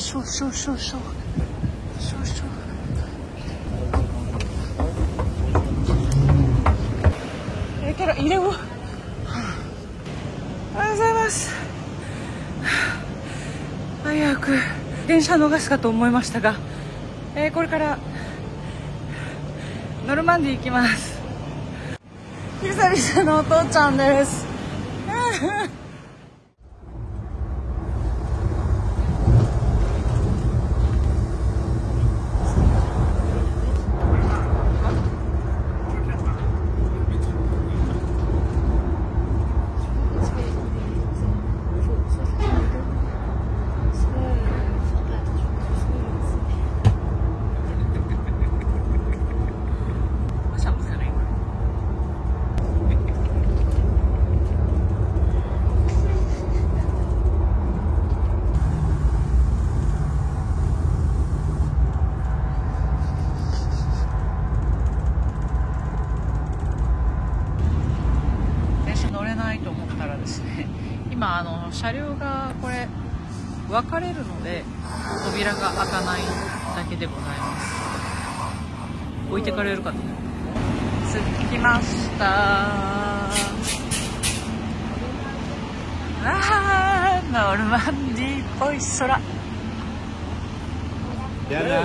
chaud, chaud, chaud, chaud. Chaud, chaud. Il est où?おはようございます。早く電車逃すかと思いましたが、これからノルマンディー行きます。久々のお父ちゃんです。今車両がこれ分かれるので扉が開かないだけでございます。置いてかれるかと。着きました。ノルマンディーっぽい空。Hello.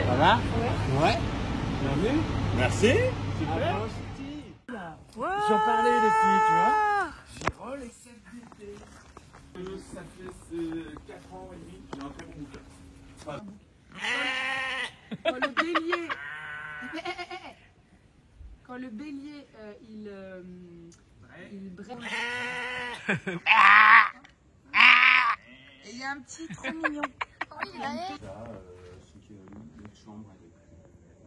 Ça va? Ouais. Bienvenue. Merci. Super. J'en parlais les filles, tu vois. Oh les sacs d'été. Ça fait 4 ans et demi, j'ai un très bon bouquin. Quand le bélier, quand le bélier il brève. Et il y a un petit trop mignon. Ça, ce qui est une chambre avec.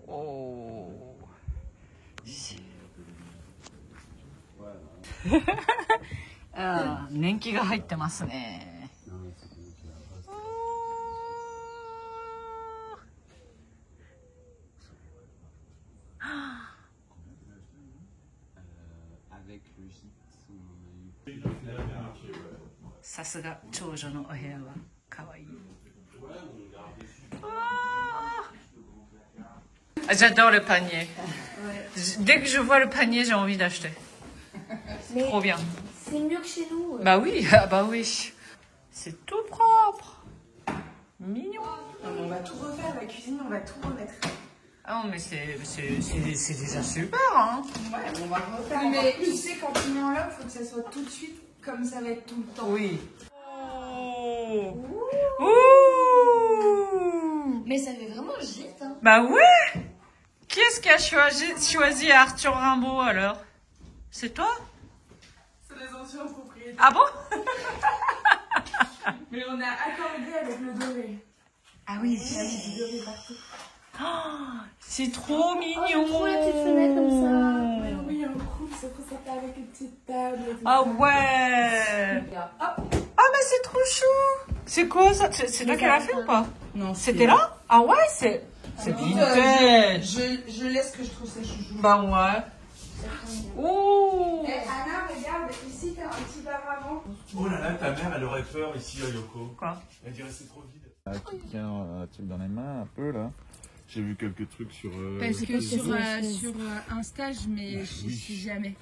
Oh. Ah, 年季が入ってますね。さすが長女のお部屋は可愛い。J'adore le panier. Dès que je vois le panier, j'ai envie d'acheter. C'est trop bien. C'est mieux que chez nous. Bah oui, ah bah oui. C'est tout propre. Mignon. On va tout refaire, la cuisine, on va tout remettre. Ah non, mais c'est déjà super, hein. Ouais, on va refaire. Mais tu sais, quand tu mets en lobe, il faut que ça soit tout de suite comme ça va être tout le temps. Oui. Oh. Ouh. Mais ça fait vraiment gîte. Hein. Bah ouais. Qui est-ce qui a choisi Arthur Rimbaud alors? C'est toi? C'est les anciens propriétaires. Ah bon? Mais on a accordé avec le doré. Ah oui. Il y a du doré partout. Oh, c'est trop mignon. Oh, trop la petite fenêtre comme ça. Ouais, oui, un couple, c'est trop sympa avec une petite table. Ah ouais. Ah mais c'est trop chou. C'est quoi ça? C'est toi qui l'as fait ou pas? Non, c'était là? Ah ouais, c'est vintage. Je laisse que je trouve ça chouchou. Bah ouais. Oh. Eh, Anna, regarde, ici t'as un petit paravent. Oh là là, ta mère elle aurait peur ici à Yoko. Quoi? Elle dirait c'est trop vide. Qui tient un truc dans les mains un peu là. J'ai vu quelques trucs sur. Parce que sur Insta, je suis jamais.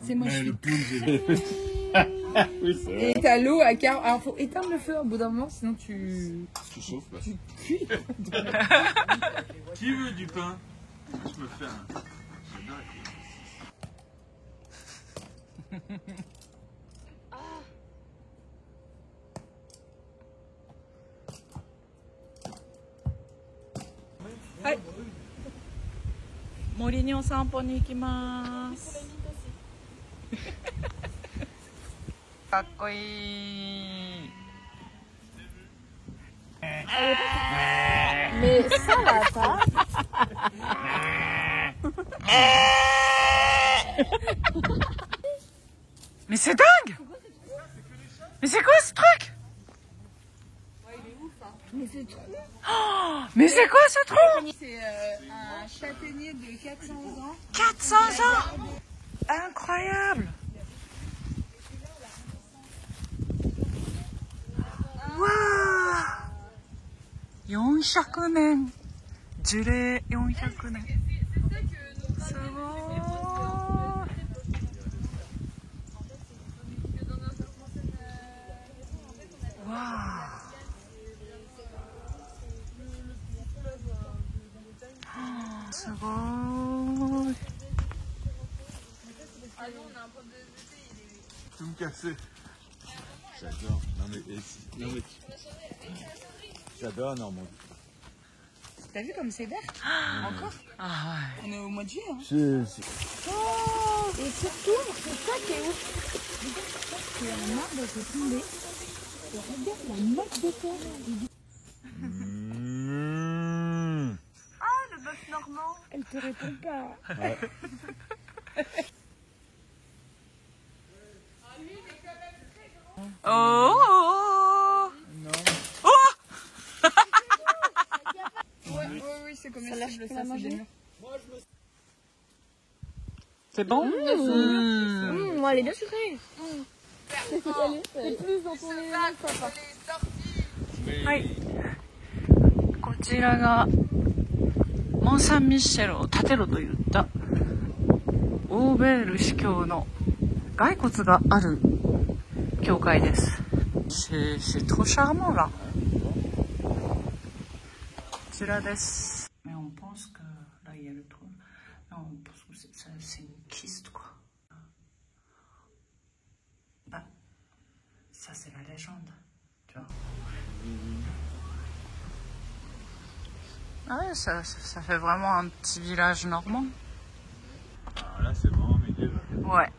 C'est moi. Mais le pull, j'ai oui, c'est vrai. Et t'as l'eau à quart. Alors faut éteindre le feu au bout d'un moment, sinon tu. Tu chauffes là. Tu cuis. Qui veut du pain? Je me fais un. J'adore. Hi. 森にお散歩に行きます。かっこいい。Mais ça va pas. Mais c'est dingue! Mais c'est quoi ce truc? Mais c'est trop. Oh, mais c'est quoi ce truc? C'est un châtaignier de 400 ans. 400 ans! Incroyable! Waouh! 400年。樹齢400年。すごい。わあ。すごい。Tout me casser. J'adore. Non mais j'adore Normandie. T'as vu comme c'est vert? Encore? Ah ouais. On est au mois de juillet. Hein. Et surtout, c'est ça qui est ouf. Il y a un arbre qui est tombé. Et regarde la note de terre. Ah, le bœuf normand. Elle te répond pas. Ouais. Oh, oh, Non. oh. Oui, c'est comestible, ça, c'est des murs. C'est bon? Moi, elle est bien sucrée. C'est plus dans ton nez. はい。こちらがモン・サン・ミッシェルを建てろと言ったオーベール司教の骸骨がある教会です。C'est trop charmant là. こちらです。Mais on pense que là il y a le trône. Non, on pense que c'est une kyste quoi. Ah, ça c'est la légende. Tu vois. Ah ouais, ça fait vraiment un petit village normand. Alors là c'est vraiment médiéval. Ouais.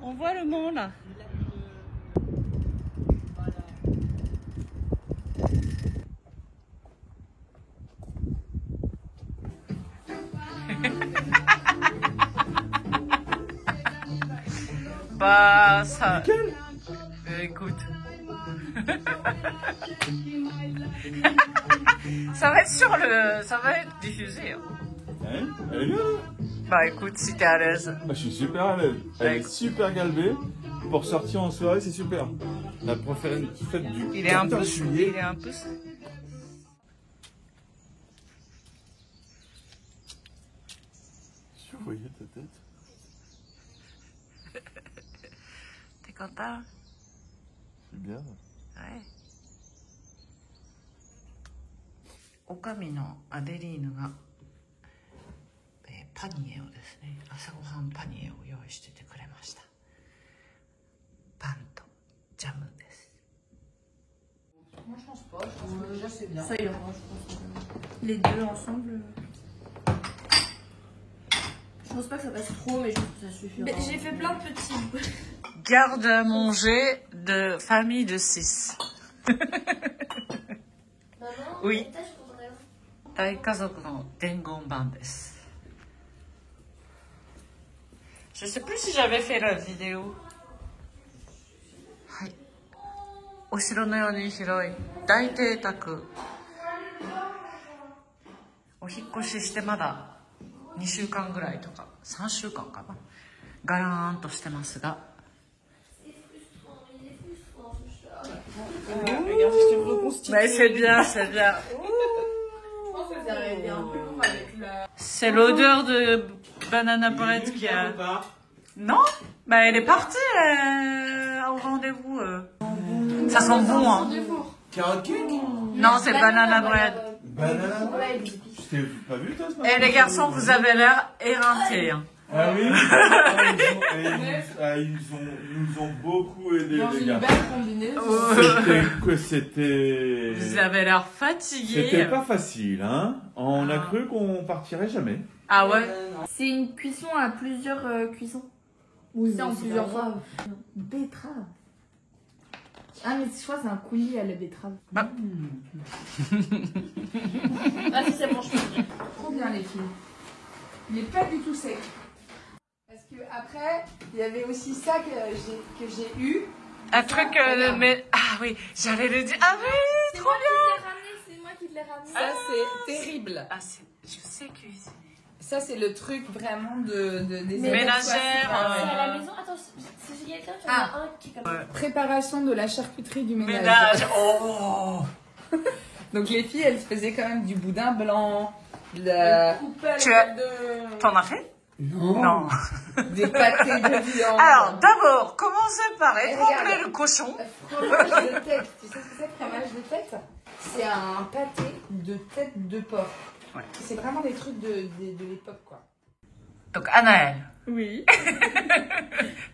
On voit le mont là. Bah ça. Écoute. Ça va être ça va être diffusé. Hein. Hein? Elle est bien là. Bah écoute, si t'es à l'aise. Je suis super à l'aise. Elle est super galbée. Pour sortir en soirée, c'est super. La prochaine fête du Il est un 14 peu. juillet. Il est un peu. Si vous voyez ta tête. T'es content? C'est bien. Ouais. おかみのアデリーヌが、パニエをですね、朝ごはんパニエを用意しててくれました。パンとジャムです。Moi, je pense pas. Je pense que déjà, c'est bien. Ça ira, je pense. Les deux ensemble. Je pense pas que ça passe trop, mais je pense que ça suffira. J'ai fait plein de petits. Garde à manger de famille de 6. Oui. 大家族の伝言版です。Je sais plus si j'avais fait la vidéo. はい。お城のように広い大邸宅。お引っ越ししてまだ2週間ぐらいとか3週間かな。ガラーンとしてますが。Mais c'est bien, c'est bien. C'est l'odeur de banana bread qui a... Non? Bah elle est partie au rendez-vous. Ça sent bon, hein. Carrot cake? Non, c'est banana bread. Banana bread? Je t'ai pas vu toi ce matin? Et les garçons, vous avez l'air éreintés. Hein. Ah oui? Ils nous ont beaucoup aidés les gars. C'était... Vous avez l'air fatigués. C'était pas facile, hein? On a cru qu'on partirait jamais. Ah ouais? C'est une cuisson à plusieurs cuissons. Oui, c'est en plusieurs fois. Betterave. Ah mais je crois que c'est un coulis à la betterave. Ah. Ah si c'est bon, je peux. Trop bien les filles. Il n'est pas du tout sec. Parce que après, il y avait aussi ça que j'ai eu. Un truc, mais... Ah oui, j'allais le dire. Ah oui, trop bien! C'est moi qui te l'ai ramené. Ça, c'est terrible. Ah, je sais cuisiner. Ça, c'est le truc vraiment des Ménagère. C'est à la maison. Attends, si quelqu'un qui en a un qui est comme ça. Préparation de la charcuterie du ménage. Ménage. Oh! Donc les filles, elles faisaient quand même du boudin blanc, de la... T'en as fait? Non. Des pâtés de viande. Alors, d'abord, commencez par Et étrangler regarde. le cochon. Fromage de tête. Tu sais ce que c'est, fromage de tête? C'est un pâté de tête de porc. Ouais. C'est vraiment des trucs de l'époque, quoi. Donc, Anaëlle, Oui,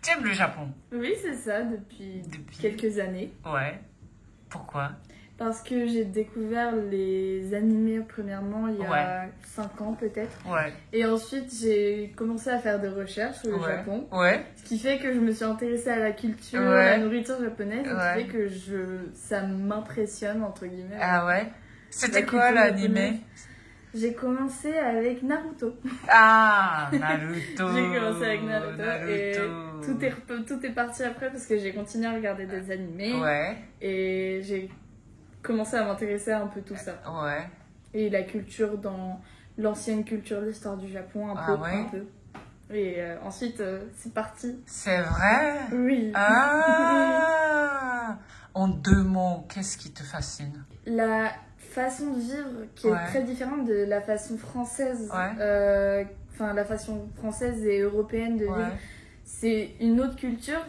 tu aimes le Japon? oui, c'est ça, depuis quelques années. Ouais. Pourquoi? Parce que j'ai découvert les animés premièrement il y a 5 ans peut-être. Ouais. Et ensuite j'ai commencé à faire des recherches sur le Japon. Ouais. Ce qui fait que je me suis intéressée à la culture, à Ouais. la nourriture japonaise. Ce Ouais. qui fait que ça m'impressionne entre guillemets. Ah ouais? C'était La quoi culture l'animé? japonaise. J'ai commencé avec Naruto. Ah, Naruto. J'ai commencé avec Naruto. Et tout est parti après parce que j'ai continué à regarder des animés. Ouais. Et j'ai commencé à m'intéresser à un peu tout ça. Ouais. Et la culture dans l'ancienne culture, l'histoire du Japon, un peu. ouais. Un peu. Et ensuite, c'est parti. C'est vrai? Oui. Ah. En 2 mots, qu'est-ce qui te fascine? La façon de vivre qui est Ouais. très différente de la façon française. Ouais. Enfin, la façon française et européenne de Ouais. vivre. C'est une autre culture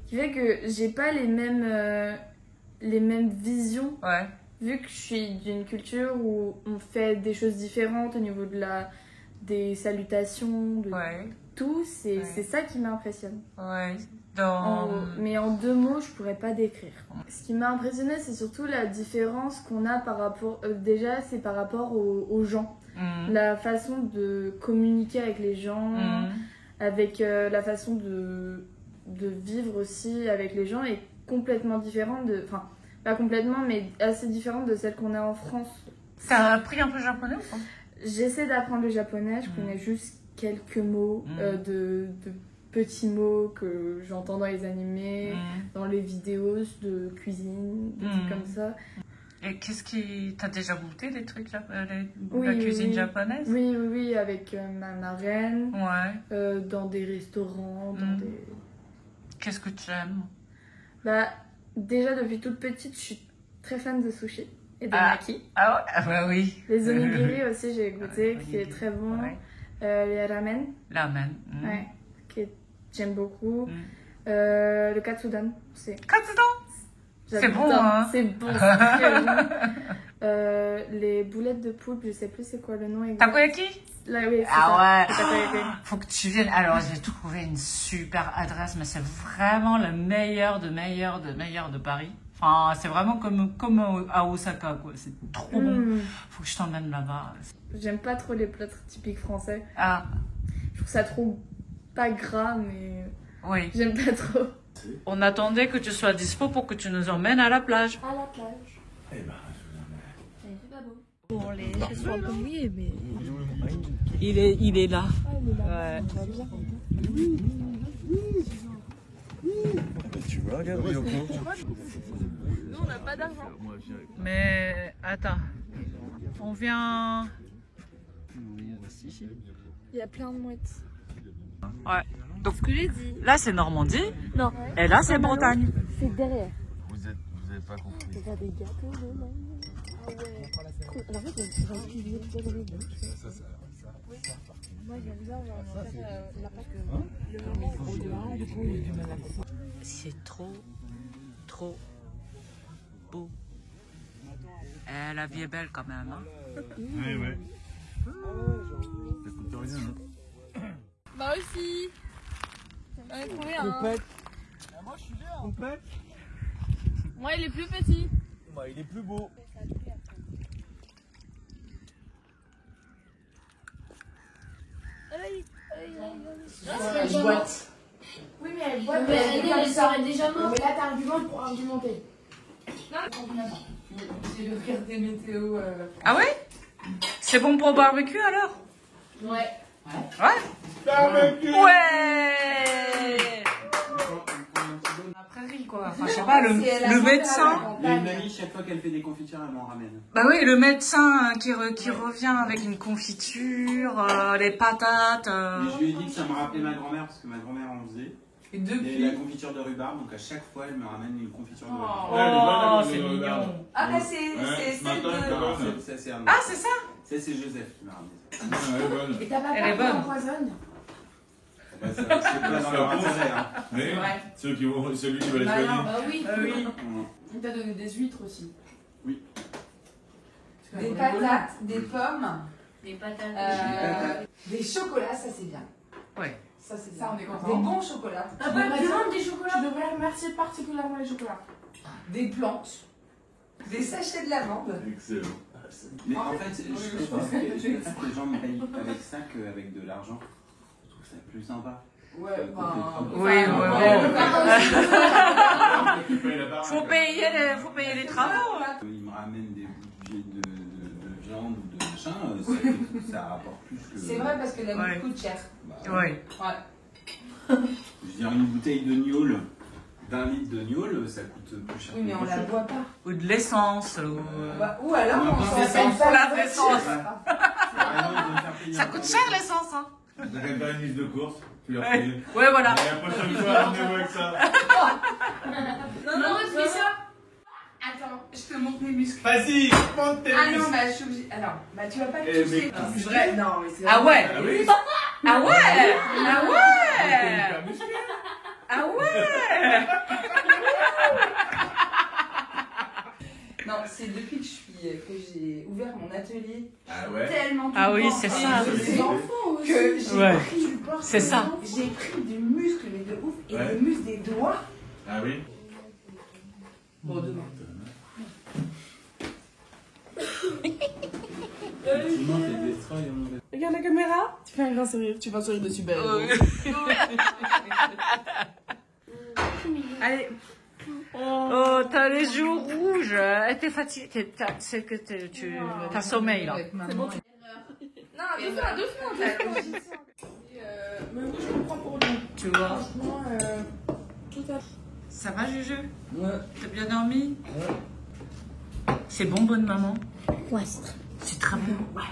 qui fait que j'ai pas les mêmes visions. Ouais. Vu que je suis d'une culture où on fait des choses différentes au niveau des salutations, de Ouais. tout, c'est Ouais. ça qui m'impressionne. Ouais. Dans... Mais en 2 mots, je pourrais pas décrire. Ce qui m'a impressionné, c'est surtout la différence qu'on a par rapport... déjà, c'est par rapport aux gens. Mm. La façon de communiquer avec les gens, Mm. avec la façon de vivre aussi avec les gens est complètement différente de... Enfin, pas complètement, mais assez différente de celle qu'on a en France. T'as appris un peu japonais ou pas? J'essaie d'apprendre le japonais, je connais juste quelques mots de petits mots que j'entends dans les animés, dans les vidéos de cuisine, des trucs comme ça. Et qu'est-ce qui... T'as déjà goûté des trucs, la Oui, cuisine oui. japonaise? Oui, avec ma marraine, Ouais. dans des restaurants, dans des... Qu'est-ce que tu aimes? Bah, déjà depuis toute petite, je suis très fan de sushi et de maki. Ah ouais? Ah bah oui. Les onigiri aussi, j'ai goûté, Ouais, qui est très bon. Ouais. Les ramen, Ramen. ouais, j'aime beaucoup. Le katsudon, c'est... Katsudon? C'est bon, j'adore. hein? C'est bon, c'est très bon. Les boulettes de poulpe, je sais plus c'est quoi le nom exact. Takoyaki? Là, oui, c'est ça, Ah le takoyaki. ouais. Faut que tu viennes. Alors, j'ai trouvé une super adresse, mais c'est vraiment le meilleur de Paris. Enfin, c'est vraiment comme à Osaka, quoi. C'est trop bon. Faut que je t'emmène là-bas. J'aime pas trop les plats typiques français. Ah, Je trouve ça trop pas gras, mais oui. j'aime pas trop. On attendait que tu sois dispo pour que tu nous emmènes à la plage. À la plage. Eh ben, je vous emmène. Il fait pas beau. Bon, les chaises sont un peu mouillées, mais... Il est là. Ah, il est là. Ouais. Ça va bien. Tu vois, regarde, Yoko. Nous, on n'a pas d'argent. Mais attends, on vient. Il y a plein de mouettes. Ouais. Donc Ce que j'ai dit. là c'est Normandie Non. et là c'est Bretagne. C'est derrière. Vous avez pas compris. Il y a des gâteaux dedans. Ah ouais. Cool. Alors, en fait, j'ai envie de dire dans les deux. Moi, j'aime bien faire la pâte. C'est trop beau. Eh, la vie est belle quand même. Hein. Oui, oui. Ça coûte rien, hein. Bah aussi. J'en ai trouvé un. Moi, je suis bien. Moi, il est plus petit. Moi, il est plus beau. Elle boite. Oui, mais elle boit. Mais elle serait déjà morte. Mais là, t'as un argument pour argumenter. J'ai regardé météo. Ah ouais? C'est bon pour barbecue alors? Ouais. Ouais. Ouais. La prairie quoi. Enfin je sais pas, le médecin. Il y a une amie, chaque fois qu'elle fait des confitures, elle m'en ramène. Bah oui, le médecin qui revient avec une confiture, les patates. Mais je lui ai dit que ça me rappelait ma grand-mère, parce que ma grand-mère en faisait. Et Et depuis. la confiture de rhubarbe, donc à chaque fois, elle me ramène une confiture de rhubarbe. Oh, c'est mignon. Ah, bah c'est celle de. Ça, c'est un Ah, c'est ça? Ça, c'est Joseph qui m'a ramené ça. Elle est bonne. Et t'as pas Elle est peur qu'on bonne. empoisonne? Bah, c'est pas dans leur intérêt, hein. Mais Ouais. celui qui va les Malin. choisir. Bah oui. Oui. Il t'a donné des huîtres aussi. Oui. Des patates, des pommes, Des patates. des chocolats, ça c'est bien. Ouais. Ça c'est Ça, bien. on est content. Des bons chocolats. Ah bah, tu manges des chocolats? Tu devrais remercier particulièrement les chocolats. Des plantes, des sachets de lavande. Excellent. Mais en fait, je pense que les gens me payent avec ça qu'avec de l'argent. Je trouve ça plus sympa. Ouais, Oui, Faut payer les travaux. Ils me ramènent des bouts de viande ou de machin, ça rapporte plus que. C'est vrai parce que la Ouais. bouffe coûte cher. Bah, Oui. Ouais. Je veux dire, une bouteille de gnôle, d'1 litre de gnôle, ça coûte plus cher. Oui, mais on la boit pas. Ou de l'essence. Ou alors on s'en l'essence. fait La pas l'essence. Ça coûte cher les l'essence, hein. T'as qu'à faire une liste de courses, tu leur Ouais, files. ouais, voilà. Et la prochaine fois, rendez-vous avec ça. Non, tu fais ça. Attends, je te montre mes muscles. Vas-y, monte tes Ah non, muscles. bah je suis obligée. Alors, bah tu vas pas Eh, le toucher. mais- C'est vrai. Non, mais c'est Ah ouais. Ah oui. Ah ouais. Ah ouais. Hyper musclé. Ah ouais. Non, c'est depuis que j'ai ouvert mon atelier. Ah ouais. Tellement tout Ah le oui, temps c'est en ça. train de Les bosser enfants aussi. que j'ai Ouais. pris C'est ça. J'ai pris du muscle, mais de ouf, et Ouais. des muscles des doigts. Ah oui. Bon, demain. Effectivement, t'es destroy, mon gars. Regarde la caméra. Tu fais un grand sourire. Tu fais un sourire de super. Allez. Oh, t'as les joues rouges. T'es fatiguée. C'est que t'as sommeil là. C'est bon. Non, doucement. Mais oui, je comprends pour lui. Tu vois. Franchement, tout à fait. Ça va, Juju? Ouais. T'as bien dormi? C'est bon, bonne maman? Ouais, C'est très bon. Ouais.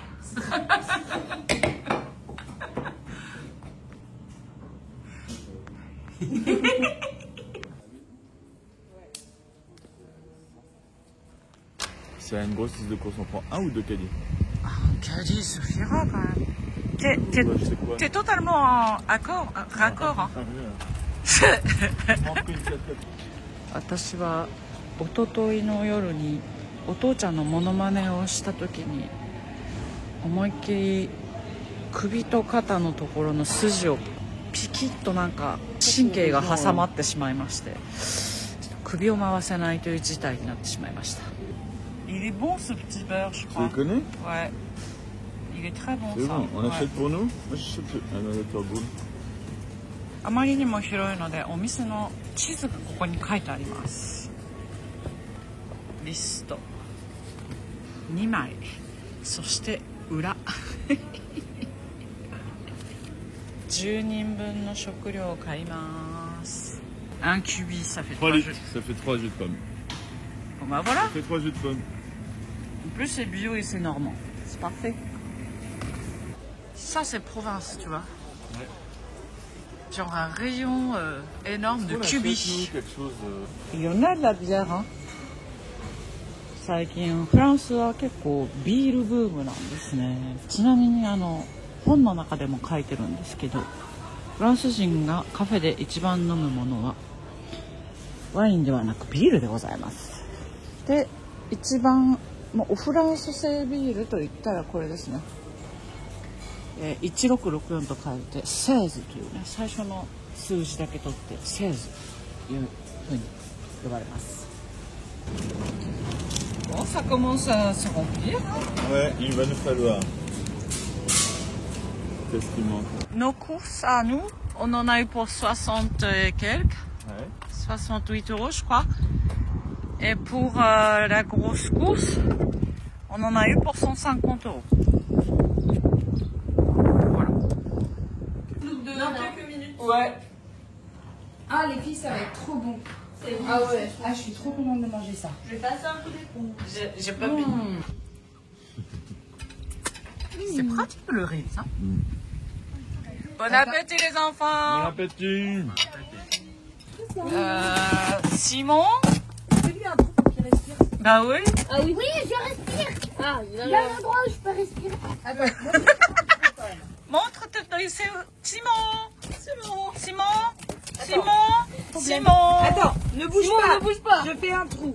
C'est une grosse liste de courses, on prend un ou deux caddies. Caddie suffira quand même. C'est quoi? T'es totalement raccord, hein? 私は一昨日の夜にお父ちゃんのモノマネをした時に思いっきり首と肩のところの筋をピキッとなんか神経が挟まってしまいまして首を回せないという事態になってしまいました。Il est bon ce petit beurre, je Tu crois. le connais? Ouais. Il est très bon C'est ça. bon, on Ouais. achète pour nous? Moi j'achète un adapteur boule. あまりにも広いのでお店の地図がここに書いてあります。リスト2枚、そして裏10人分の食料を買います。Un cubi, ça fait 3 3 jus. litres, ça fait 3 jus de pommes. Bon bah voilà. Ça fait 3 jus de pommes. En plus c'est bio et c'est normand. C'est parfait. Ça c'est province, tu vois. Ouais. Genre un rayon énorme de On cubi. achète, nous, quelque chose. いろんなラビアラ最近フランスは結構ビールブームなんですね。ちなみに本の中でも書いてるんですけどフランス人がカフェで一番飲むものはワインではなくビールでございます。で一番もうフランス製ビールといったらこれですね、1664と書いて16というね最初の数字だけ取って16というふうに呼ばれます。Bon, ça commence à se remplir. Ouais, il va nous falloir. Qu'est-ce qu'il manque? Nos courses à nous, on en a eu pour 60 et quelques, Ouais. 68 € je crois. Et pour la grosse course, on en a eu pour 150 €. Voilà. Dans quelques minutes. Ouais. Ah, les filles, ça va être trop bon. Ah ouais. Ah, je suis trop contente de manger ça. Je vais passer un coup d'éponge. J'ai pas bu. C'est pratique le riz, ça. Bon appétit les enfants. Bon appétit! Simon. Fais-lui un trou pour qu'il respire. Bah oui. Ah oui. Oui, je respire. Ah, il y a un endroit où je peux respirer. Montre Simon. Attends, ne bouge Simon, pas. ne bouge pas. Je fais un trou.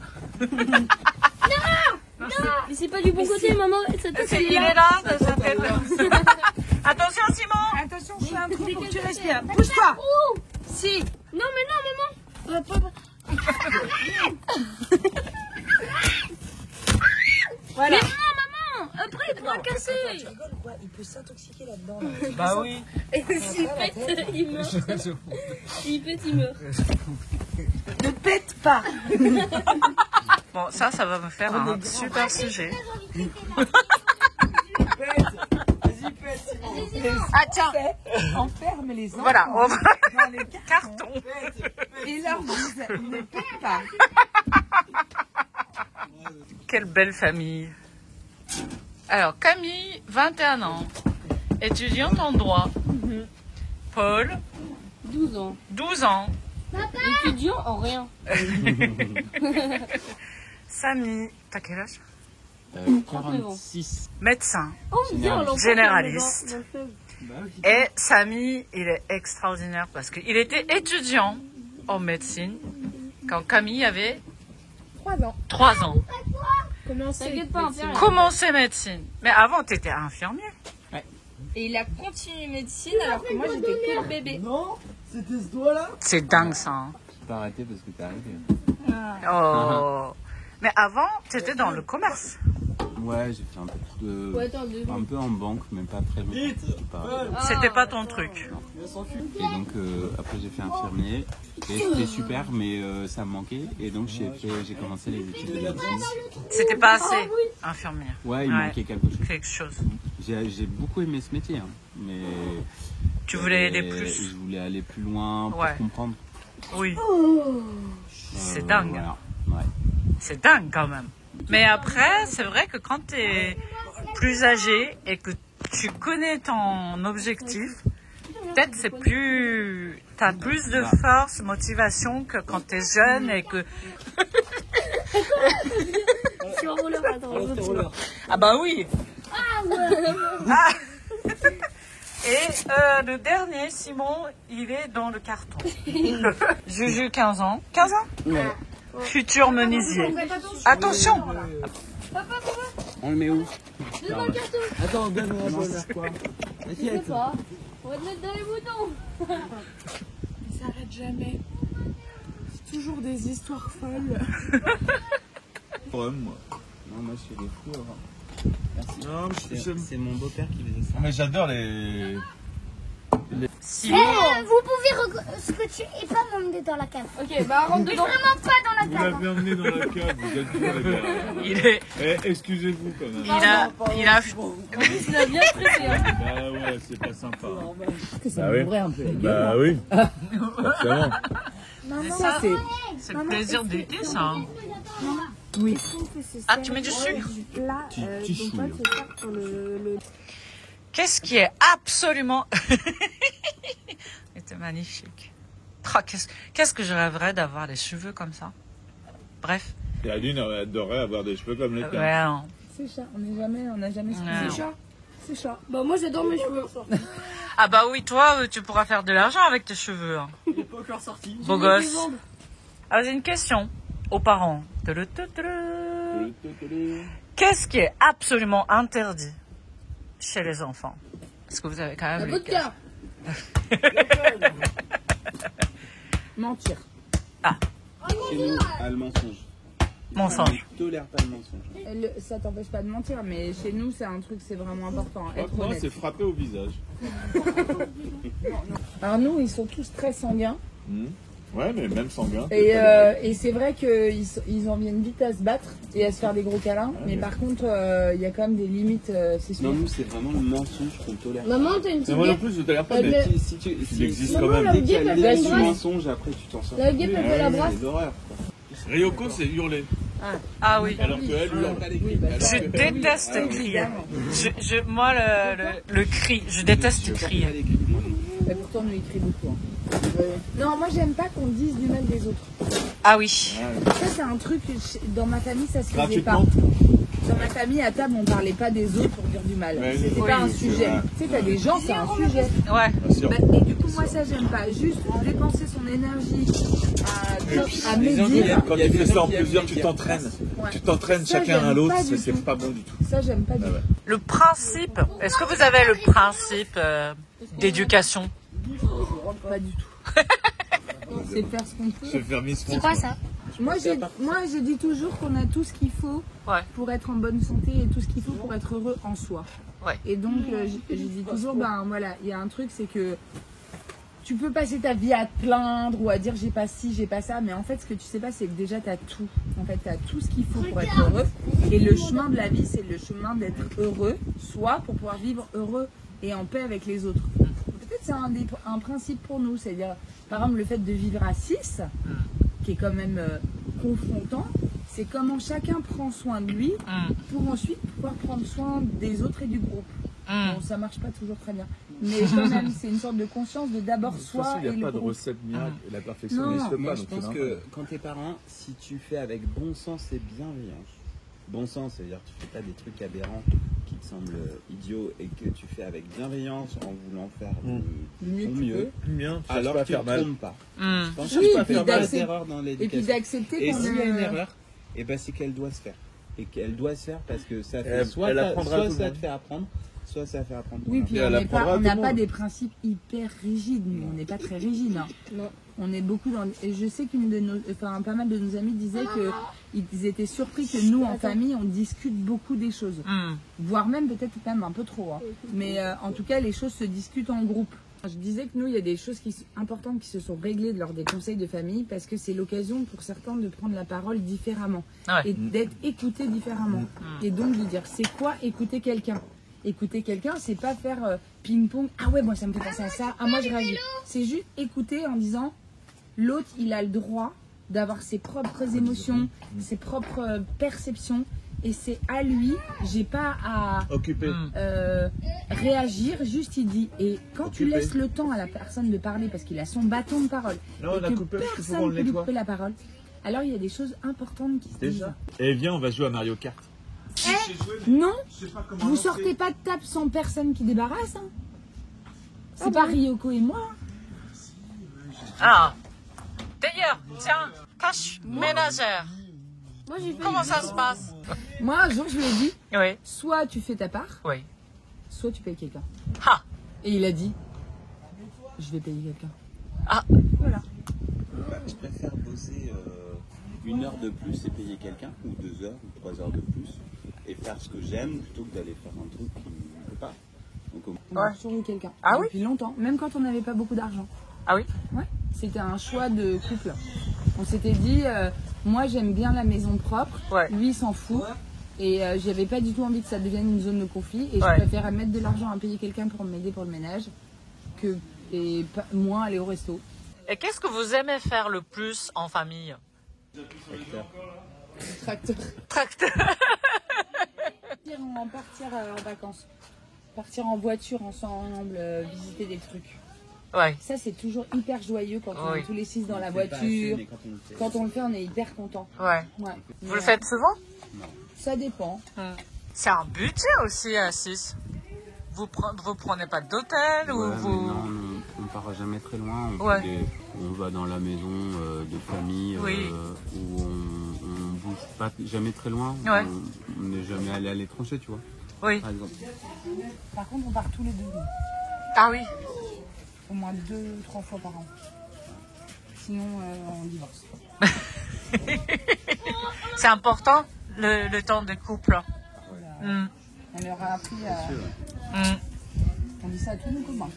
Mais c'est pas du bon côté, maman. Sa tête, Il est là, dans sa tête. Attention Simon. Attention, je fais un trou pour que tu respires. Bouge-toi. Si. Non, mais non, maman. Voilà. Mais non, maman. Après, il pourra casser. Tu rigoles ou quoi? Il peut s'intoxiquer là-dedans. Bah oui. Et s'il pète, il meurt. S'il pète, il meurt. Ne pète pas. Bon, ça va me faire un super sujet. Vas-y, pète. Ah tiens. Enferme les enfants Voilà, on va... dans les Carton. et leur disent ne pète pas. Quelle belle famille. Alors, Camille, 21 ans, étudiante en droit. Paul, 12 ans. 12 ans. Étudiant en rien. Samy, t'as quel âge? 46. Médecin. Oh, bien, l'enfant, Généraliste. dans le fleuve. Et Samy, il est extraordinaire parce qu'il était étudiant en médecine quand Camille avait 3 ans. T'inquiète pas, infirmière. Commencé médecine. Mais avant, t'étais infirmier. Et il a continué médecine alors que moi j'étais que le bébé. Non, c'était ce doigt-là. C'est dingue ça. Hein. Tu peux arrêter parce que t'es arrivé. Oh. Mais avant, t'étais dans le commerce. Ouais, j'ai fait un peu de... Ouais, attends, 2 un peu en banque, mais pas très longtemps. Vite. C'était pas ton truc. Il s'enfuit. Et donc après j'ai fait infirmier. Et c'était super, mais ça me manquait. Et donc j'ai commencé les études de médecine. C'était pas assez infirmière. Ouais, il manquait quelque chose. Quelque chose. J'ai beaucoup aimé ce métier, hein, mais... Tu voulais aller plus. Je voulais aller plus loin pour Ouais. comprendre. Oui. C'est dingue. Voilà. Ouais. C'est dingue quand même. Mais après, c'est vrai que quand tu es plus âgé et que tu connais ton objectif, peut-être c'est plus... T'as plus de force, motivation que quand tu es jeune et que... Je suis en roller, attends. Ah bah oui. Ah. Et le dernier, Simon, il est dans le carton. Juju, 15 ans. 15 ans? Ouais. Futur menuisier. Attention. On le met où? Devant le carton. Attends, donne-moi un faire quoi? Je sais pas. On va te mettre dans les boutons. Il s'arrête jamais. C'est toujours des histoires folles. Problème, moi. Non, moi je fais des fours. Merci. Non, mais j'aime. C'est mon beau-père qui faisait ça. Mais j'adore les. Simon. Vous pouvez scotcher et pas m'emmener dans la cave. Ok, bah rentre Mais dedans. vraiment pas dans la Vous cave. l'avez emmené dans la cave, vous êtes bien les gars. Il est... Eh, excusez-vous quand même. Il a Il a bien stressé. Hein. Bah ouais, c'est pas sympa. Ça Bah oui. m'ouvrait un peu la gueule. Bah oui. Forcément. ça, c'est le plaisir d'été, ça. Hein. Oui. Ah, tu mets du sucre? Là, Tu chouilles. sur le... Qu'est-ce qui est absolument... C'était magnifique. Oh, qu'est-ce que je rêverais d'avoir des cheveux comme ça. Bref. Et Aline adorait avoir des cheveux comme les tiens. Ouais, non. C'est chat, on n'a jamais Non. C'est chat. C'est chat. Bah, moi, j'adore mes cheveux. Ah bah oui, toi, tu pourras faire de l'argent avec tes cheveux. Hein. Il n'est pas encore sorti. Beau gosse. Alors, j'ai une question aux parents. Qu'est-ce qui est absolument interdit chez les enfants? Parce que vous avez quand même... La les vodka. Mentir. Chez nous, pas le mensonge. Mensonge. On ne tolère pas le mensonge. Ça t'empêche pas de mentir, mais chez nous, c'est un truc, c'est vraiment important. Être Moi, honnête. c'est frappé au visage. Alors nous, ils sont tous très sanguins. Ouais, mais même sanguin. Et c'est vrai qu'ils en viennent vite à se battre et à se faire des gros câlins. Mais par contre, il y a quand même des limites, c'est sûr. Non, nous, c'est vraiment le mensonge qu'on tolère. Maman, t'as une Mais petite moi non guêpe. plus, je ne tolère pas, Elle mais est- Si tu il existe Maman, quand même. la dès qu'il y a guêpe, elle le fait une du brasse. mensonge, après tu t'en sors. La guêpe, elle fait la brasse. C'est l'horreur. Ryoko, c'est hurler. Ah oui. Alors qu'elle hurle pas les cris. Je déteste crier. Moi, le cri, je déteste crier. Mais pourtant, on nous écrit beaucoup. Hein. Non, moi, j'aime pas qu'on dise du mal des autres. Ah oui. Ça, c'est un truc que dans ma famille, ça se faisait pas. Dans ma famille, à table, on parlait pas des autres pour dire du mal. C'était pas un sujet. Tu sais, t'as des gens, c'est un sujet. Ouais. Et du coup, moi, ça, j'aime pas. Juste dépenser son énergie à médire. Quand tu fais ça en plusieurs, tu t'entraînes. Ouais. Tu t'entraînes chacun à l'autre, c'est pas bon du tout. Ça, j'aime pas du tout. Le principe, est-ce que vous avez le principe d'éducation? Pas du tout. C'est faire ce qu'on peut. C'est quoi ça? Moi, je dis toujours qu'on a tout ce qu'il faut pour être en bonne santé et tout ce qu'il faut pour être heureux en soi. Ouais. Et donc, je dis toujours, ben voilà, il y a un truc, c'est que tu peux passer ta vie à te plaindre ou à dire j'ai pas ci, j'ai pas ça, mais en fait, ce que tu sais pas, c'est que déjà, tu as tout. En fait, tu as tout ce qu'il faut pour être heureux. Et le chemin de la vie, c'est le chemin d'être heureux, soi, pour pouvoir vivre heureux et en paix avec les autres. Peut-être c'est un principe pour nous, c'est-à-dire, par exemple, le fait de vivre à 6, qui est quand même confrontant, c'est comment chacun prend soin de lui pour ensuite pouvoir prendre soin des autres et du groupe. Bon, ça marche pas toujours très bien, mais quand même, c'est une sorte de conscience de d'abord soi et le groupe. Il n'y a pas de recette miracle, et la perfection n'existe pas. Moi, je pense que quand t'es parent, si tu fais avec bon sens et bienveillance, bon sens, c'est-à-dire que tu fais pas des trucs aberrants qui te semblent idiots et que tu fais avec bienveillance en voulant faire le mieux, alors tu ne te trompes pas. Je pense qu'il faut faire des erreurs dans l'éducation. Et puis d'accepter qu'on s'il y a une erreur, et ben c'est qu'elle doit se faire. Et qu'elle doit se faire parce que ça fait soit ça te fait apprendre, soit ça fait apprendre. Oui, puis on n'a pas des principes hyper rigides. Nous, on n'est pas très rigide. Hein. Non. On est beaucoup dans. Et je sais pas mal de nos amis disaient qu'ils étaient surpris que nous, en famille, on discute beaucoup des choses. Voire même peut-être même un peu trop. Hein. Mais en tout cas, les choses se discutent en groupe. Je disais que nous, il y a des choses importantes qui se sont réglées lors des conseils de famille parce que c'est l'occasion pour certains de prendre la parole différemment et d'être écoutés différemment. Et donc de dire, c'est quoi écouter quelqu'un? Écouter quelqu'un, c'est pas faire ping-pong. Ah ouais, moi ça me fait penser à ça. Ah moi je réagis. C'est juste écouter en disant, l'autre il a le droit d'avoir ses propres émotions, ses propres perceptions. Et c'est à lui, j'ai pas à réagir, juste il dit. Et quand tu laisses le temps à la personne de parler parce qu'il a son bâton de parole et que personne ne peut lui couper la parole, alors il y a des choses importantes qui se disent. Et viens, on va jouer à Mario Kart. Non, vous sortez pas de table sans personne qui débarrasse. Hein. C'est pas Ryoko et moi. Ah, d'ailleurs, tiens, cache ménagère. Moi, comment ça se passe? Moi, un jour, je lui ai dit, soit tu fais ta part, soit tu payes quelqu'un. Ah. Et il a dit, je vais payer quelqu'un. Ah. Voilà. Je préfère bosser 1 heure de plus et payer quelqu'un, ou 2 heures, ou 3 heures de plus, et faire ce que j'aime, plutôt que d'aller faire un truc qui ne peut pas. Donc, on a toujours eu quelqu'un. Ah oui? Depuis longtemps, même quand on n'avait pas beaucoup d'argent. Ah oui? Ouais. C'était un choix de couple. On s'était dit, moi j'aime bien la maison propre, lui il s'en fout. Et j'avais pas du tout envie que ça devienne une zone de conflit. Et je préfère mettre de l'argent à payer quelqu'un pour m'aider pour le ménage que moins aller au resto. Et qu'est-ce que vous aimez faire le plus en famille? Tracteur. Tracteur. Partir en vacances. Partir en voiture ensemble, visiter des trucs. Ouais. Ça, c'est toujours hyper joyeux quand on est tous les 6 dans la voiture. Quand on le fait, on est hyper content. Ouais. Vous le faites souvent? Non. Ça dépend. C'est un budget aussi à 6. Vous prenez pas d'hôtel ou vous... Non, on part jamais très loin. On va dans la maison de famille où on bouge pas jamais très loin. On n'est jamais allé à l'étranger, tu vois. Oui. Par exemple. Par contre, on part tous les 2. Ah oui. Au moins 2-3 fois par an. Sinon, on divorce. C'est important, le temps de couple. On leur a appris à... On dit ça à tous nos copains.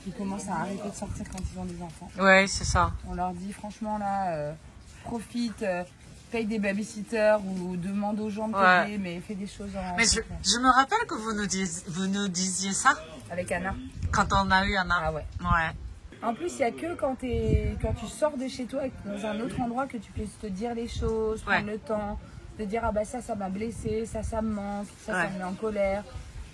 Qui commencent à arrêter de sortir quand ils ont des enfants. Oui, c'est ça. On leur dit franchement là, profite, paye des babysitters ou demande aux gens de t'aider, mais fais des choses en... Mais je me rappelle que vous nous disiez ça. Avec Anna. Quand on a eu Anna. Ah ouais. En plus, il n'y a que quand tu sors de chez toi dans un autre endroit que tu puisses te dire les choses, prendre le temps, de dire ah bah ça m'a blessé, ça me manque, ça me met en colère.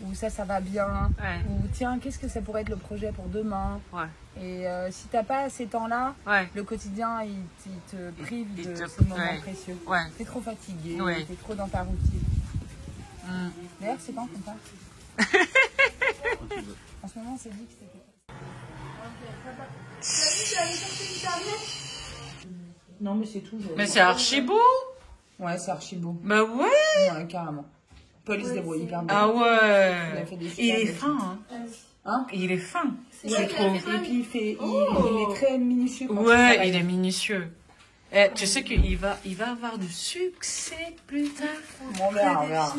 ou ça va bien, Ouais. ou tiens, qu'est-ce que ça pourrait être le projet pour demain. Ouais. Et si t'as pas ces temps-là, Ouais. le quotidien il te prive de te- ces moments ouais. précieux. Ouais. T'es trop fatigué, Ouais. t'es trop dans ta routine. Mm. D'ailleurs, c'est quand qu'on part? En ce moment, on s'est dit que c'était. Non, mais c'est tout. Mais c'est archi beau. Ouais, c'est archi beau. Bah ouais. Ouais, carrément. Paul, il se débrouille hyper bien. Ah Il ouais. a fait des Il super est belles fin, hein. Hein? Il est fin, C'est je vrai qu'il a trouve. fait Et puis, il est très minutieux. quand Ouais, travaille. il est minutieux. Et tu sais qu'il va avoir du succès plus tard. On verra, on verra.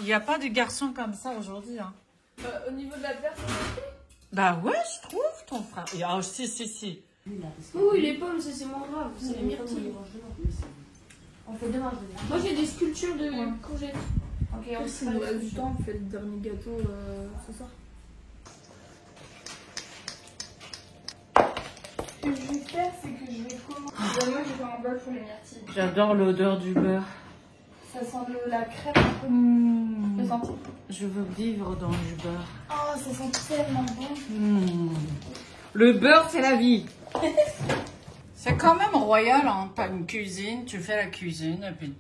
Il n'y a pas de garçon comme ça aujourd'hui. Hein. Au niveau de la personne. Bah ouais, je trouve ton frère. Ah, si. Oui, les pommes, ça c'est moins grave, c'est les myrtilles. On fait demain. Moi j'ai des sculptures de courgettes. Ok, on Si se nous reste du temps, on fait le dernier gâteau ce soir. Ce que je vais faire, c'est que je vais commencer. Moi, je vais faire un bol pour les myrtilles. J'adore l'odeur du beurre. Ça sent la crêpe un peu. Je sens. Je veux vivre dans du beurre. Oh, ça sent tellement bon. Le beurre, c'est la vie. C'est quand même royal, hein. T'as une cuisine, tu fais la cuisine, et puis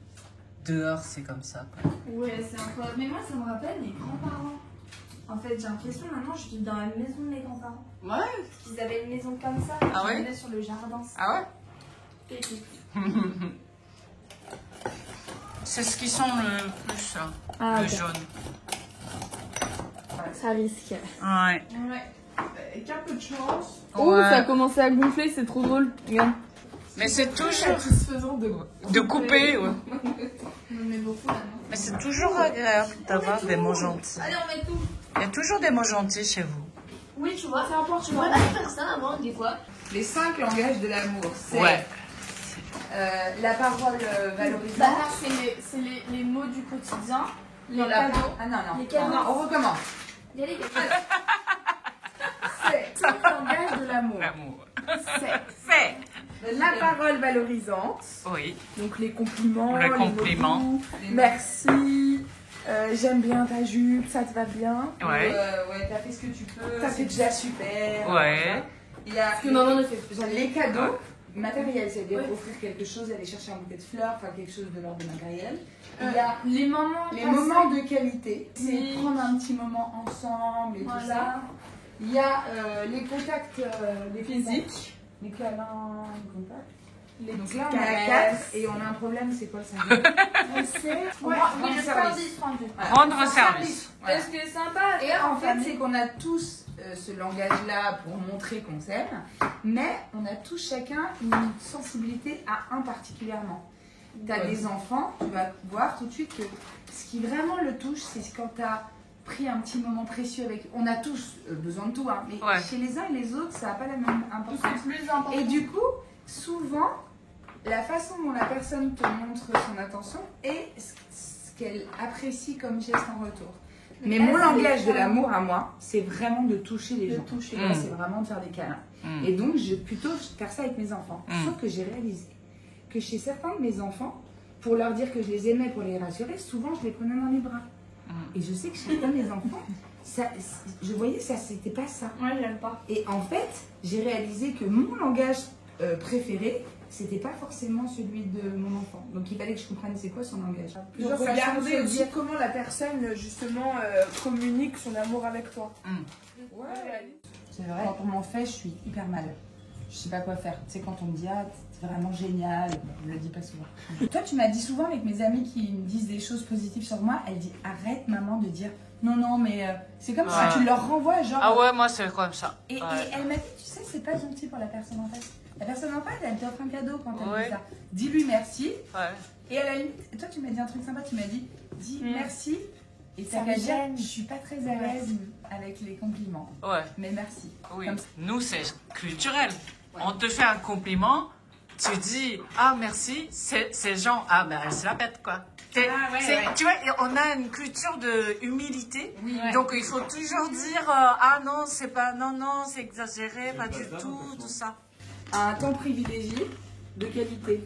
dehors, c'est comme ça. Quoi. Ouais, c'est incroyable. Mais moi, ça me rappelle mes grands-parents. En fait, j'ai l'impression maintenant, je vis dans la maison de mes grands-parents. Ouais. Parce qu'ils avaient une maison comme ça. Ah ouais? Ils venaient sur le jardin. Ah ouais? C'était C'est ce qui sent le plus, là. Ah, le ok. jaune. Ça risque. Ouais. Ouais. Avec un peu de chance. Ouais. Oh, ça a commencé à gonfler, c'est trop drôle. Regarde. Mais c'est toujours Satisfaisant de couper, ouais. On en met beaucoup maintenant. Mais c'est toujours agréable d'avoir des mots gentils. Allez, on met tout. Il y a toujours des mots gentils chez vous. Oui, tu vois, tu pourrais pas faire ça avant, des fois. Les 5 langages de l'amour, c'est Ouais. La parole valorisante. Bah, c'est les mots du quotidien, les Non, cadeaux. Ah non, Les cadeaux. non, on recommence. Il y a les gars. C'est 5 langages de l'amour. L'amour. C'est la parole valorisante. Oui. Donc les compliments, Les compliments. mots doux, merci, j'aime bien ta jupe, ça te va bien. Ouais. Ouais, t'as fait ce que tu peux, t'as fait déjà super. Ouais. Il y a Ce que maman ne fait jamais. les cadeaux Ouais. matériels, c'est-à-dire Ouais. offrir quelque chose, aller chercher un bouquet de fleurs, enfin quelque chose de l'ordre de matériel. Il y a Les moments. les passés. moments de qualité, c'est Oui. prendre un petit moment ensemble et tout Voilà. ça. Il y a les contacts les physiques, les câlins, les contacts. Donc là, on est à 4 et on a un problème, c'est quoi ça? Ouais, Rendre oui, le service. service rendu. Rendre service. Voilà. Est-ce que c'est sympa? Et en fait, c'est qu'on a tous ce langage-là pour montrer qu'on s'aime, mais on a tous chacun une sensibilité à un particulièrement. Tu as des enfants, tu vas voir tout de suite que ce qui vraiment le touche, c'est quand tu as pris un petit moment précieux avec. On a tous besoin de tout, hein, mais Ouais. chez les uns et les autres, ça n'a pas la même importance. C'est plus important. Et du coup, souvent, la façon dont la personne te montre son attention est ce qu'elle apprécie comme geste en retour. Mais mon langage de l'amour à moi, c'est vraiment de toucher les gens. toucher. Moi, c'est vraiment de faire des câlins. Mm. Et donc, je vais plutôt faire ça avec mes enfants. Mm. Sauf que j'ai réalisé que chez certains de mes enfants, pour leur dire que je les aimais, pour les rassurer, souvent, je les prenais dans les bras. Mm. Et je sais que chez certains de mes enfants, je voyais ça, c'était pas ça. Ouais, j'aime pas. Et en fait, j'ai réalisé que mon langage préféré, c'était pas forcément celui de mon enfant. Donc il fallait que je comprenne c'est quoi son langage. Plusieurs façons de regarder se aussi dire. comment la personne justement communique son amour avec toi. C'est vrai. Quand on m'en fait, je suis hyper mal. Je sais pas quoi faire. Tu sais, quand on me dit ah, t'es vraiment génial, bon, je le dis pas souvent. Toi, tu m'as dit souvent avec mes amis qui me disent des choses positives sur moi, elle dit arrête maman de dire non, mais c'est comme Ouais. si tu leur renvoies genre. Ah ouais, moi c'est comme ça. Et Ouais. elle m'a dit, tu sais, c'est pas gentil pour la personne en face. La personne en face, elle t'offre un cadeau quand elle Ouais. dit ça. Dis-lui merci. Ouais. Et elle a une... Toi, tu m'as dit un truc sympa, tu m'as dit, dis merci. Et Ça ça me va dire, gêne. je suis pas très à l'aise avec les compliments. Ouais. Mais merci. Oui. Comme ça. Nous, c'est culturel. On te fait un compliment, tu dis ah merci, c'est genre ah ben elle se la pète quoi. ouais. Tu vois, on a une culture de humilité, Oui. donc il faut toujours dire ah non c'est pas non c'est exagéré, pas du tout, tout ça. Un temps privilégié de qualité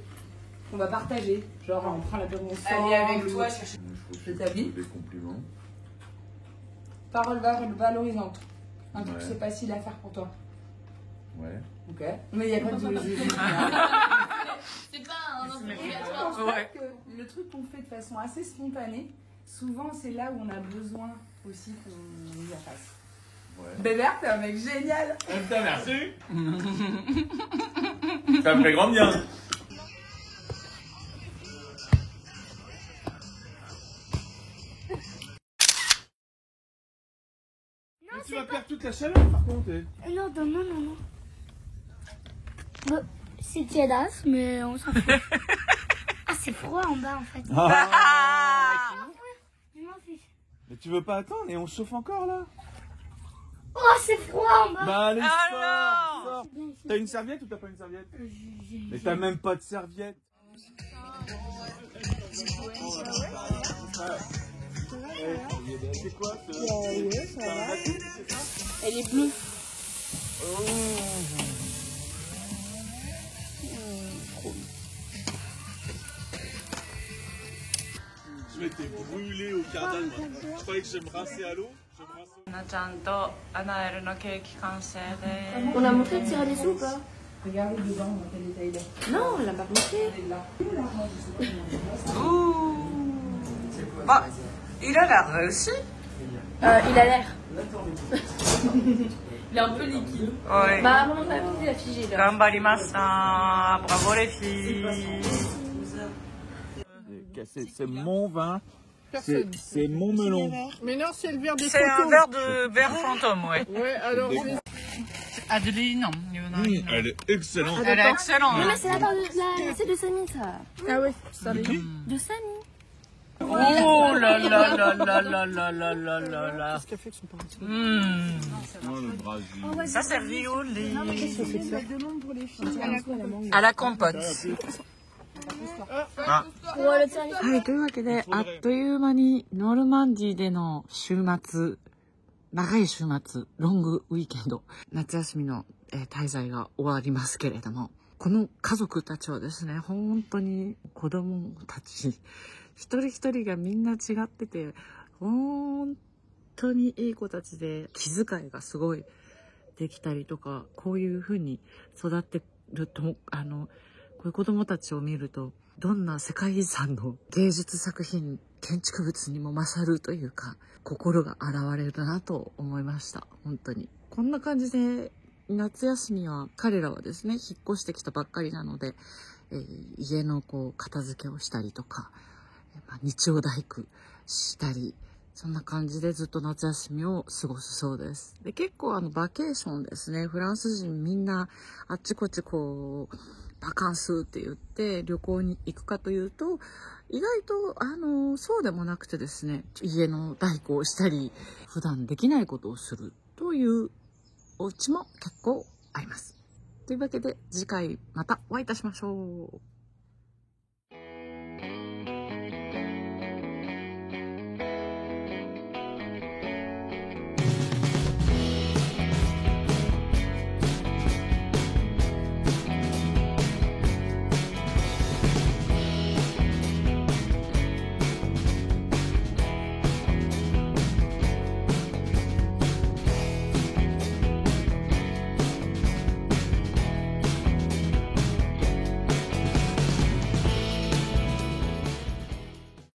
qu'on va partager. Genre, on prend l'apéro ensemble. Aller avec toi ou- chercher. Je t'habille. Des compliments. Paroles valorisantes. Un truc c'est facile à faire pour toi. Ouais. Ok. Mais il n'y a pas de... C'est pas un Je pense que le truc qu'on fait de façon assez spontanée, souvent c'est là où on a besoin aussi qu'on y fasse. Ouais. Bébert, t'es un mec génial. Putain, merci. Ça me fait grand bien. Mais tu vas perdre toute la chaleur par contre. Non. Bon, c'est tiédasse, mais on s'en fout. Ah, c'est froid en bas en fait. Je m'en fiche. Mais tu veux pas attendre et on chauffe encore là? Oh, c'est froid en bas. Bah allez, sors. T'as une serviette ou t'as pas une serviette? Mais t'as même pas de serviette. C'est quoi ce... Elle est bleue. Je m'étais brûlé au cardal. Je croyais que je me rinçais à l'eau. On a montré le tiramisu ou pas? Regardez devant, dans quel état il est. Non, on l'a pas montré. Elle est là. Bah, il a l'air réussi. Il a l'air. Il est un peu liquide. Ouais. Bah, on a vu la figée là. Gambarimasa. Bravo les filles. C'est mon vin. C'est mon melon. Mais non, c'est le verre de C'est un verre fantôme, ouais. Ouais, alors. Adeline, Elle est excellente. elle est excellente. Non, mais c'est la part de c'est de Samy ça. Ah ouais, ça De qui? De Samy. Oh là là là là là là là là là là. Qu'est-ce qu'elle fait que son parent? Oh le Brésil. Ça c'est rioli. Demande pour les filles. À la compote. はい、というわけで、あっという間にノルマンディーでの週末、長い週末、ロングウィーケンド、夏休みの、滞在が終わりますけれども、この家族たちはですね、本当に子供たち、一人一人がみんな違ってて、本当にいい子たちで、気遣いがすごいできたりとか、こういう風に育ってると、こういう子供たちを見ると、どんな世界遺産の芸術作品、建築物にも勝るというか、心が現れるなと思いました。本当に。こんな感じで、夏休みは彼らはですね、引っ越してきたばっかりなので、家の片付けをしたりとか、日曜大工したり、そんな感じでずっと夏休みを過ごすそうです。で、結構バケーションですね。フランス人みんなあっちこっちバカンスって言って旅行に行くかというと、意外とそうでもなくてですね、家の代行をしたり、普段できないことをするというお家も結構あります。というわけで次回またお会いいたしましょう。